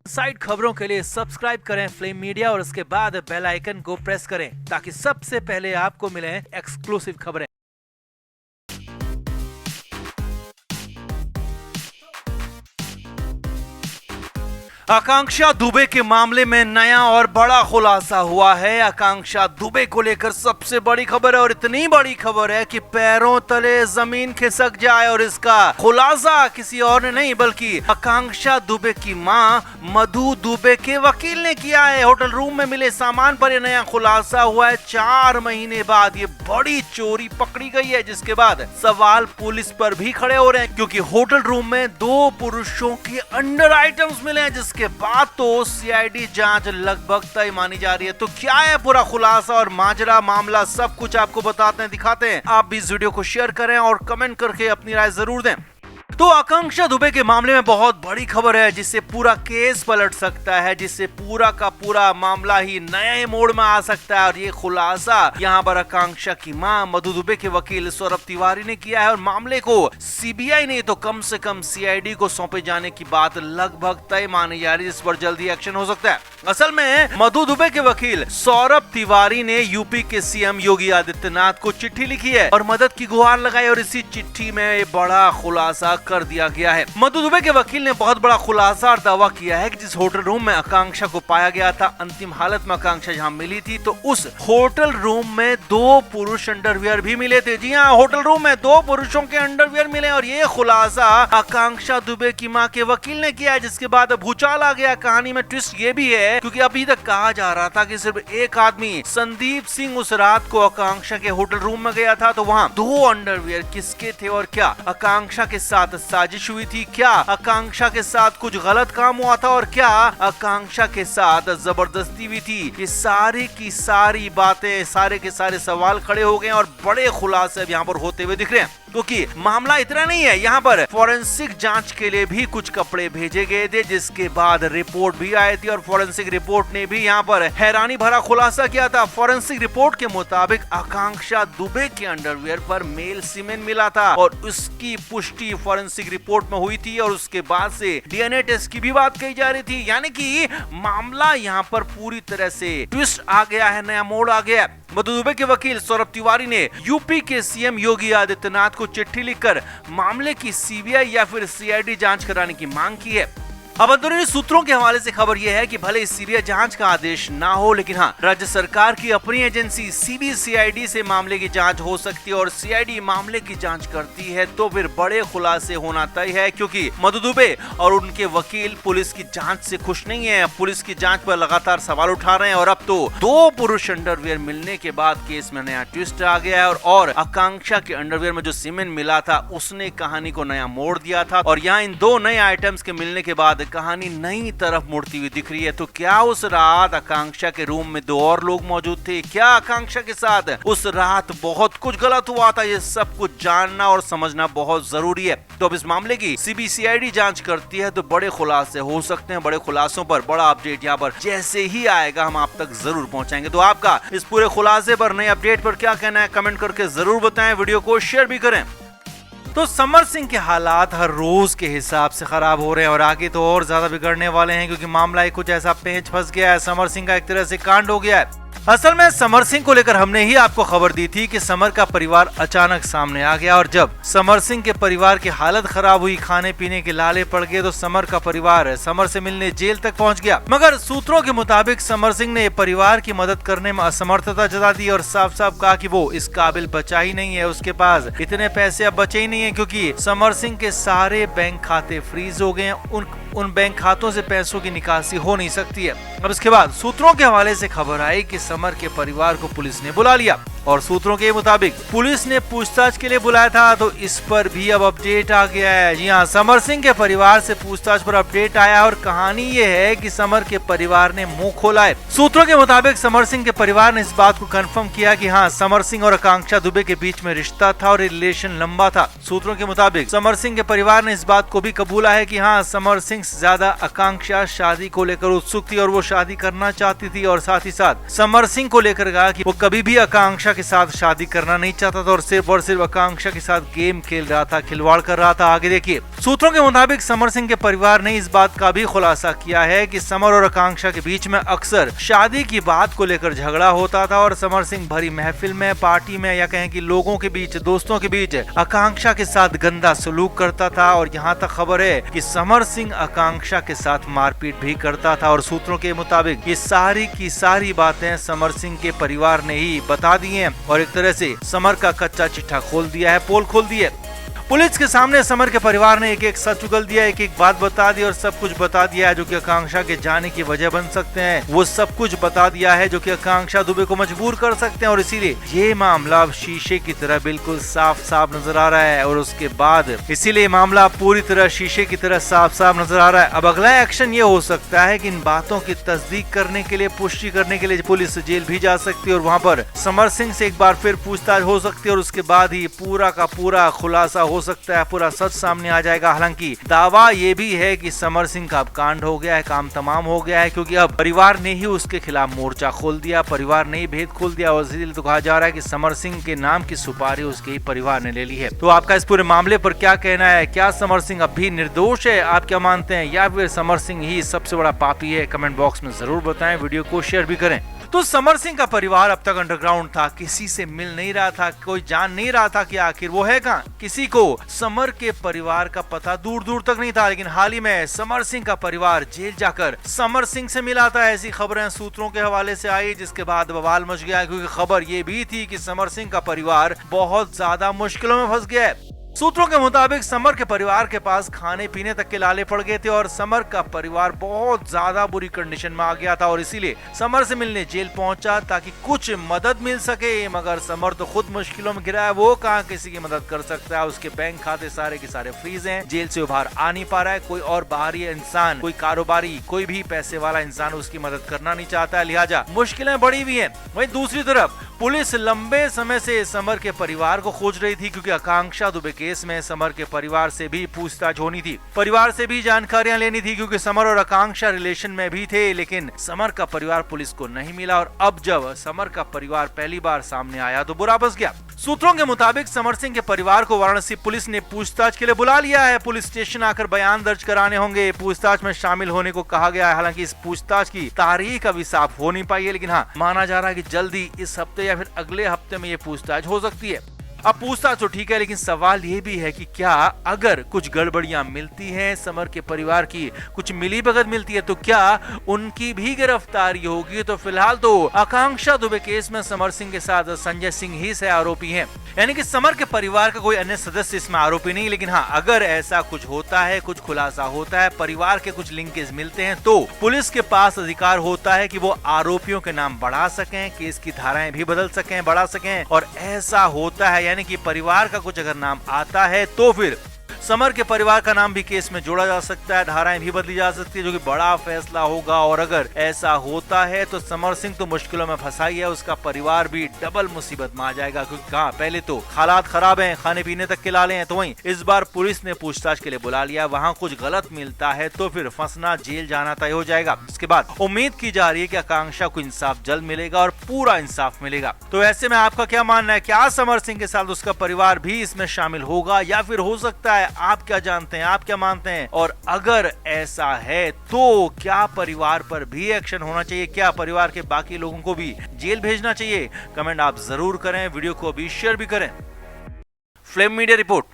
Side खबरों के लिए सब्सक्राइब करें फ्लेम मीडिया और उसके बाद बेल आइकन को प्रेस करें ताकि सबसे पहले आपको मिले एक्सक्लूसिव खबरें। आकांक्षा दुबे के मामले में नया और बड़ा खुलासा हुआ है। आकांक्षा दुबे को लेकर सबसे बड़ी खबर है और इतनी बड़ी खबर है कि पैरों तले जमीन खिसक जाए और इसका खुलासा किसी और ने नहीं बल्कि आकांक्षा दुबे की मां मधु दुबे के वकील ने किया है। होटल रूम में मिले सामान पर यह नया खुलासा हुआ है। 4 महीने बाद ये बड़ी चोरी पकड़ी गई है, जिसके बाद सवाल पुलिस पर भी खड़े हो रहे हैं क्योंकि होटल रूम में 2 पुरुषों के अंडर आइटम्स मिले हैं, के बाद तो सीआईडी जांच लगभग तय मानी जा रही है। तो क्या है पूरा खुलासा और माजरा मामला, सब कुछ आपको बताते हैं, दिखाते हैं। आप भी इस वीडियो को शेयर करें और कमेंट करके अपनी राय जरूर दें। तो आकांक्षा दुबे के मामले में बहुत बड़ी खबर है जिससे पूरा केस पलट सकता है, जिससे पूरा का पूरा मामला ही नए मोड़ में आ सकता है। और ये खुलासा यहाँ पर आकांक्षा की मां मधु दुबे के वकील सौरभ तिवारी ने किया है और मामले को सीबीआई ने तो कम से कम सीआईडी को सौंपे जाने की बात लगभग तय मानी जा रही है, जिस पर जल्दी एक्शन हो सकता है। असल में मधु दुबे के वकील सौरभ तिवारी ने यूपी के सीएम योगी आदित्यनाथ को चिट्ठी लिखी है और मदद की गुहार लगाई और इसी चिट्ठी में बड़ा खुलासा कर दिया गया है। मधु दुबे के वकील ने बहुत बड़ा खुलासा और दावा किया है कि जिस होटल रूम में आकांक्षा को पाया गया था, अंतिम हालत में आकांक्षा जहां मिली थी, तो उस होटल रूम में 2 पुरुष अंडरवियर भी मिले थे। जी हाँ, होटल रूम में 2 पुरुषों के अंडरवियर मिले और ये खुलासा आकांक्षा दुबे की मां के वकील ने किया है, जिसके बाद भूचाल आ गया। कहानी में ट्विस्ट ये भी है क्योंकि अभी तक कहा जा रहा था कि सिर्फ एक आदमी संदीप सिंह उस रात को आकांक्षा के होटल रूम में गया था, तो वहाँ 2 अंडरवियर किसके थे और क्या आकांक्षा के साथ साजिश हुई थी, क्या आकांक्षा के साथ कुछ गलत काम हुआ था और क्या आकांक्षा के साथ जबरदस्ती भी थी। ये सारी की सारी बातें, सारे के सारे सवाल खड़े हो गए और बड़े खुलासे यहाँ पर होते हुए दिख रहे हैं। क्योंकि मामला इतना नहीं है, यहाँ पर फॉरेंसिक जांच के लिए भी कुछ कपड़े भेजे गए थे, जिसके बाद रिपोर्ट भी आई थी और फॉरेंसिक रिपोर्ट ने भी यहाँ पर हैरानी भरा खुलासा किया था। फॉरेंसिक रिपोर्ट के मुताबिक आकांक्षा दुबे के अंडरवियर पर मेल सीमेन मिला था और उसकी पुष्टि फॉरेंसिक रिपोर्ट में हुई थी और उसके बाद से डीएनए टेस्ट की भी बात कही जा रही थी। यानी कि मामला यहाँ पर पूरी तरह से ट्विस्ट आ गया है, नया मोड़ आ गया है। मधु दुबे के वकील सौरभ तिवारी ने यूपी के सीएम योगी आदित्यनाथ को चिट्ठी लिखकर मामले की सीबीआई या फिर सीआईडी जांच कराने की मांग की है। अब अंदरूनी सूत्रों के हवाले से खबर यह है कि भले सीबीआई जांच का आदेश ना हो, लेकिन हाँ, राज्य सरकार की अपनी एजेंसी सीबीसीआईडी से मामले की जांच हो सकती है और सीआईडी मामले की जांच करती है तो फिर बड़े खुलासे होना तय है, क्योंकि मधु दुबे और उनके वकील पुलिस की जांच से खुश नहीं है। पुलिस की जांच पर लगातार सवाल उठा रहे हैं और अब तो 2 पुरुष अंडरवियर मिलने के बाद केस में नया ट्विस्ट आ गया है और आकांक्षा के अंडरवियर में जो सीमेन मिला था उसने कहानी को नया मोड़ दिया था और यहाँ इन 2 नए आइटम्स के मिलने के बाद कहानी नई तरफ मुड़ती हुई दिख रही है। तो क्या उस रात आकांक्षा के रूम में 2 और लोग मौजूद थे? क्या आकांक्षा के साथ उस रात बहुत कुछ गलत हुआ था? ये सब कुछ जानना और समझना बहुत जरूरी है। तो अब इस मामले की सीबीसीआईडी जांच करती है तो बड़े खुलासे हो सकते हैं। बड़े खुलासों पर बड़ा अपडेट यहाँ पर जैसे ही आएगा हम आप तक जरूर पहुंचाएंगे। तो आपका इस पूरे खुलासे पर, नए अपडेट पर क्या कहना है, कमेंट करके जरूर बताएं। वीडियो को शेयर भी करें। तो समर सिंह के हालात हर रोज के हिसाब से खराब हो रहे हैं और आगे तो और ज्यादा बिगड़ने वाले हैं, क्योंकि मामला ही कुछ ऐसा पेंच फंस गया है। समर सिंह का एक तरह से कांड हो गया है। असल में समर सिंह को लेकर हमने ही आपको खबर दी थी कि समर का परिवार अचानक सामने आ गया और जब समर सिंह के परिवार की हालत खराब हुई, खाने पीने के लाले पड़ गए, तो समर का परिवार समर से मिलने जेल तक पहुंच गया। मगर सूत्रों के मुताबिक समर सिंह ने परिवार की मदद करने में असमर्थता जता दी और साफ साफ कहा कि वो इस काबिल बचा ही नहीं है, उसके पास इतने पैसे अब बचे ही नहीं है, क्योंकि समर सिंह के सारे बैंक खाते फ्रीज हो गए। उन बैंक खातों से पैसों की निकासी हो नहीं सकती है। अब इसके बाद सूत्रों के हवाले से खबर आई कि समर के परिवार को पुलिस ने बुला लिया और सूत्रों के मुताबिक पुलिस ने पूछताछ के लिए बुलाया था। तो इस पर भी अब अपडेट आ गया है। जी हाँ, समर सिंह के परिवार से पूछताछ पर अपडेट आया और कहानी ये है कि समर के परिवार ने मुंह खोला है। सूत्रों के मुताबिक समर सिंह के परिवार ने इस बात को कंफर्म किया कि हाँ, समर सिंह और आकांक्षा दुबे के बीच में रिश्ता था और रिलेशन लंबा था। सूत्रों के मुताबिक समर सिंह के परिवार ने इस बात को भी कबूला है कि हाँ, समर सिंह से ज्यादा आकांक्षा शादी को लेकर उत्सुक थी और वो शादी करना चाहती थी और साथ ही साथ समर सिंह को लेकर कहा कि वो कभी भी आकांक्षा के साथ शादी करना नहीं चाहता था और सिर्फ आकांक्षा के साथ गेम खेल रहा था, खिलवाड़ कर रहा था। आगे देखिए, सूत्रों के मुताबिक समर सिंह के परिवार ने इस बात का भी खुलासा किया है कि समर और आकांक्षा के बीच में अक्सर शादी की बात को लेकर झगड़ा होता था और समर सिंह भरी महफिल में, पार्टी में या कहें कि लोगों के बीच, दोस्तों के बीच आकांक्षा के साथ गंदा सलूक करता था। और यहाँ तक खबर है कि समर सिंह आकांक्षा के साथ मारपीट भी करता था। और सूत्रों के मुताबिक ये सारी की सारी बातें समर सिंह के परिवार ने ही बता दी हैं और एक तरह से समर का कच्चा चिट्ठा खोल दिया है, पोल खोल दी है। पुलिस के सामने समर के परिवार ने एक एक सच उगल दिया, एक एक बात बता दी और सब कुछ बता दिया है जो कि आकांक्षा के जाने की वजह बन सकते हैं। वो सब कुछ बता दिया है जो कि आकांक्षा दुबे को मजबूर कर सकते हैं और इसीलिए ये मामला अब शीशे की तरह बिल्कुल साफ साफ नजर आ रहा है। और उसके बाद इसीलिए मामला पूरी तरह शीशे की तरह साफ साफ नजर आ रहा है। अब अगला एक्शन ये हो सकता है कि इन बातों की तस्दीक करने के लिए, पुष्टि करने के लिए पुलिस जेल भी जा सकती है और वहाँ पर समर सिंह से एक बार फिर पूछताछ हो सकती है और उसके बाद ही पूरा का पूरा खुलासा हो सकता है, पूरा सच सामने आ जाएगा। हालांकि दावा ये भी है कि समर सिंह का अब कांड हो गया है, काम तमाम हो गया है, क्योंकि अब परिवार ने ही उसके खिलाफ मोर्चा खोल दिया, परिवार ने ही भेद खोल दिया और इसलिए तो कहा जा रहा है कि समर सिंह के नाम की सुपारी उसके ही परिवार ने ले ली है। तो आपका इस पूरे मामले पर क्या कहना है? क्या समर सिंह अब भी निर्दोष है? आप क्या मानते हैं? या फिर समर सिंह ही सबसे बड़ा पापी है? कमेंट बॉक्स में जरूर बताएं, वीडियो को शेयर भी करें। तो समर सिंह का परिवार अब तक अंडरग्राउंड था, किसी से मिल नहीं रहा था, कोई जान नहीं रहा था कि आखिर वो है कहाँ। किसी को समर के परिवार का पता दूर दूर तक नहीं था, लेकिन हाल ही में समर सिंह का परिवार जेल जाकर समर सिंह से मिला था। ऐसी खबरें सूत्रों के हवाले से आई, जिसके बाद बवाल मच गया, क्योंकि खबर ये भी थी कि समर सिंह का परिवार बहुत ज्यादा मुश्किलों में फंस गया है। सूत्रों के मुताबिक समर के परिवार के पास खाने पीने तक के लाले पड़ गए थे और समर का परिवार बहुत ज्यादा बुरी कंडीशन में आ गया था और इसीलिए समर से मिलने जेल पहुंचा ताकि कुछ मदद मिल सके। मगर समर तो खुद मुश्किलों में घिरा है, वो कहां किसी की मदद कर सकता है। उसके बैंक खाते सारे के सारे फ्रीज हैं, जेल से बाहर आ नहीं पा रहा है। कोई और बाहरी इंसान, कोई कारोबारी, कोई भी पैसे वाला इंसान उसकी मदद करना नहीं चाहता है, लिहाजा मुश्किलें बढ़ी हुई हैं। वहीं दूसरी तरफ पुलिस लंबे समय से समर के परिवार को खोज रही थी, क्योंकि आकांक्षा दुबे केस में समर के परिवार से भी पूछताछ होनी थी, परिवार से भी जानकारियां लेनी थी, क्योंकि समर और आकांक्षा रिलेशन में भी थे। लेकिन समर का परिवार पुलिस को नहीं मिला और अब जब समर का परिवार पहली बार सामने आया तो बुरा बच गया। सूत्रों के मुताबिक समर सिंह के परिवार को वाराणसी पुलिस ने पूछताछ के लिए बुला लिया है। पुलिस स्टेशन आकर बयान दर्ज कराने होंगे, पूछताछ में शामिल होने को कहा गया है। हालांकि इस पूछताछ की तारीख अभी साफ हो नहीं पाई है, लेकिन हाँ, माना जा रहा है कि जल्दी इस हफ्ते या फिर अगले हफ्ते में ये पूछताछ हो सकती है। अब पूछताछ तो ठीक है, लेकिन सवाल ये भी है कि क्या अगर कुछ गड़बड़ियां मिलती हैं, समर के परिवार की कुछ मिली भगत मिलती है, तो क्या उनकी भी गिरफ्तारी होगी? तो फिलहाल तो आकांक्षा दुबे केस में समर सिंह के साथ संजय सिंह ही से आरोपी हैं, यानी कि समर के परिवार का कोई अन्य सदस्य इसमें आरोपी नहीं। लेकिन हाँ, अगर ऐसा कुछ होता है, कुछ खुलासा होता है, परिवार के कुछ लिंकेज मिलते हैं, तो पुलिस के पास अधिकार होता है कि वो आरोपियों के नाम बढ़ा सकें, केस की धाराएं भी बदल सकें, बढ़ा सकें। और ऐसा होता है, यानी कि परिवार का कुछ अगर नाम आता है तो फिर समर के परिवार का नाम भी केस में जोड़ा जा सकता है, धाराएं भी बदली जा सकती है, जो कि बड़ा फैसला होगा। और अगर ऐसा होता है तो समर सिंह तो मुश्किलों में फंसा ही है, उसका परिवार भी डबल मुसीबत में आ जाएगा, क्योंकि कहाँ पहले तो हालात खराब हैं, खाने पीने तक के लाले हैं, तो वहीं इस बार पुलिस ने पूछताछ के लिए बुला लिया, वहाँ कुछ गलत मिलता है तो फिर फंसना, जेल जाना तय हो जाएगा। इसके बाद उम्मीद की जा रही है कि आकांक्षा को इंसाफ जल्द मिलेगा और पूरा इंसाफ मिलेगा। तो ऐसे में आपका क्या मानना है? क्या समर सिंह के साथ उसका परिवार भी इसमें शामिल होगा या फिर हो सकता है? आप क्या जानते हैं? आप क्या मानते हैं? और अगर ऐसा है तो क्या परिवार पर भी एक्शन होना चाहिए? क्या परिवार के बाकी लोगों को भी जेल भेजना चाहिए? कमेंट आप जरूर करें, वीडियो को अभी शेयर भी करें। Flame media report.